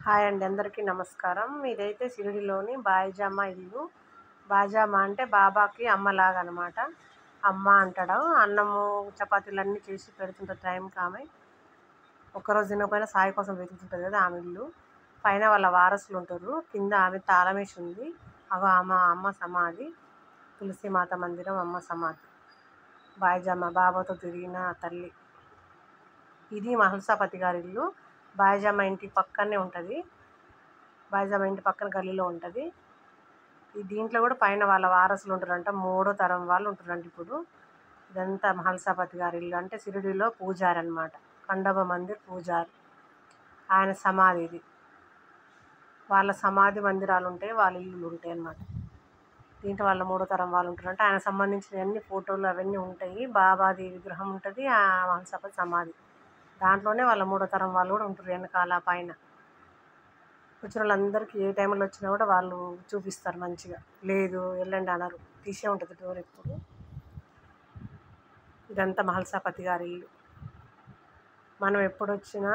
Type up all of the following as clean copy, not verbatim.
Hi అండి, అందరికీ నమస్కారం. ఇదైతే షిరిడిలోని బాయిజామా ఇల్లు. బాయిజామా అంటే బాబాకి అమ్మలాగా అనమాట. అమ్మ అంటాడు. అన్నము చపాతీలన్నీ చేసి పెడుతుంటుంది టైంకి ఆమె. ఒక్కరోజు తినకపోయినా సాయి కోసం వెతుకుతుంటుంది కదా ఆమె ఇల్లు. పైన వాళ్ళ వారసులు ఉంటారు, కింద ఆమె తాళమేసి ఉంది. అగో అమ్మ సమాధి. తులసిమాత మందిరం, అమ్మ సమాధి. బాయిజామా బాబాతో తిరిగిన తల్లి. ఇది మహల్సాపతి గారి ఇల్లు. బాయిజామా ఇంటి పక్కనే ఉంటుంది. బాయిజామా ఇంటి పక్కన గల్లీలో ఉంటుంది. ఈ దీంట్లో కూడా పైన వాళ్ళ వారసులు ఉంటారంట, 3వ తరం వాళ్ళు ఉంటారంట ఇప్పుడు. ఇదంతా మహల్సాపతి గారి ఇల్లు. అంటే షిరిడిలో పూజారి అనమాట, ఖండోబా మందిర్ పూజారి. ఆయన సమాధి ఇది. వాళ్ళ సమాధి మందిరాలు ఉంటాయి, వాళ్ళ ఇల్లులు ఉంటాయి అన్నమాట. దీంట్లో వాళ్ళ 3వ తరం వాళ్ళు ఉంటారంట. ఆయన సంబంధించిన అన్ని ఫోటోలు అవన్నీ ఉంటాయి. బాబాది విగ్రహం ఉంటుంది, ఆ మహల్సాపతి సమాధి. దాంట్లోనే వాళ్ళ 3వ తరం వాళ్ళు కూడా ఉంటారు వెనకాల పైన. వచ్చిన వాళ్ళందరికీ ఏ టైంలో వచ్చినా కూడా వాళ్ళు చూపిస్తారు మంచిగా. లేదు వెళ్ళండి అనరు, తీసే ఉంటుంది డోర్ ఎప్పుడు. ఇదంతా మహల్సాపతి గారి ఇల్లు. మనం ఎప్పుడు వచ్చినా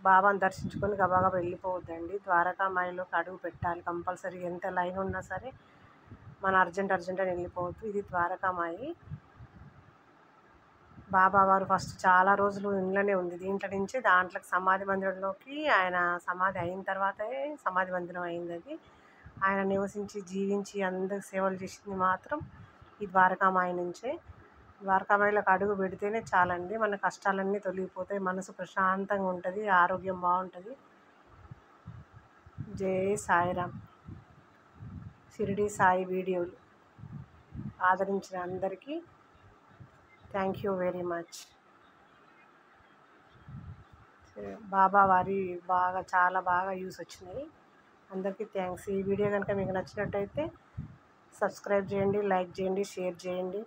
బాబాను దర్శించుకొని గబాగబా వెళ్ళిపోవద్దండి. ద్వారకామాయిలోకి అడుగు పెట్టాలి కంపల్సరీ. ఎంత లైన్ ఉన్నా సరే మనం అర్జెంట్ అని వెళ్ళిపోవద్దు. ఇది ద్వారకామాయి. బాబా వారు ఫస్ట్ చాలా రోజులు ఇంట్లోనే ఉంది. దీంట్లో నుంచి దాంట్లోకి సమాధి మందిరంలోకి ఆయన సమాధి అయిన తర్వాతే సమాధి మందిరం అయింది అది. ఆయన నివసించి జీవించి అందరికి సేవలు చేసింది మాత్రం ఈ ద్వారకామాయి నుంచే. ద్వారకామాయిలోకి అడుగు పెడితేనే చాలండి, మన కష్టాలన్నీ తొలగిపోతాయి, మనసు ప్రశాంతంగా ఉంటుంది, ఆరోగ్యం బాగుంటుంది. జై సాయిరామ్. షిరిడి సాయి వీడియోలు ఆదరించిన అందరికీ థ్యాంక్ యూ వెరీ మచ్. బాబా వారి చాలా బాగా యూస్ వచ్చినాయి. అందరికీ థ్యాంక్స్. ఈ వీడియో కనుక మీకు నచ్చినట్టయితే సబ్స్క్రైబ్ చేయండి, లైక్ చేయండి, షేర్ చేయండి,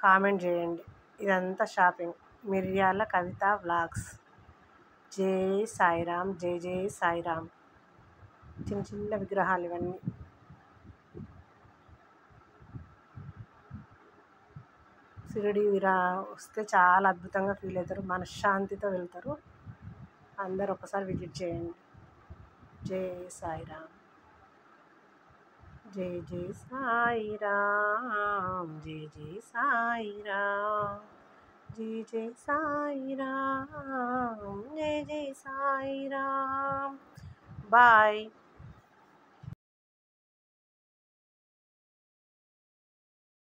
కామెంట్ చేయండి. ఇదంతా షాపింగ్ మిర్యాల కవిత వ్లాగ్స్. జై సాయిరామ్, జై జై సాయిరామ్. చిన్న చిన్న విగ్రహాలు ఇవన్నీ. షిరిడి వస్తే చాలా అద్భుతంగా ఫీల్ అవుతారు, మనశ్శాంతితో వెళ్తారు. అందరు ఒకసారి విజిట్ చేయండి. జై సాయిరామ్. జై జై సాయిరామ్, జై జై సాయిరామ్, జై జై సాయిరామ్, జై జై సాయిరామ్. బాయ్.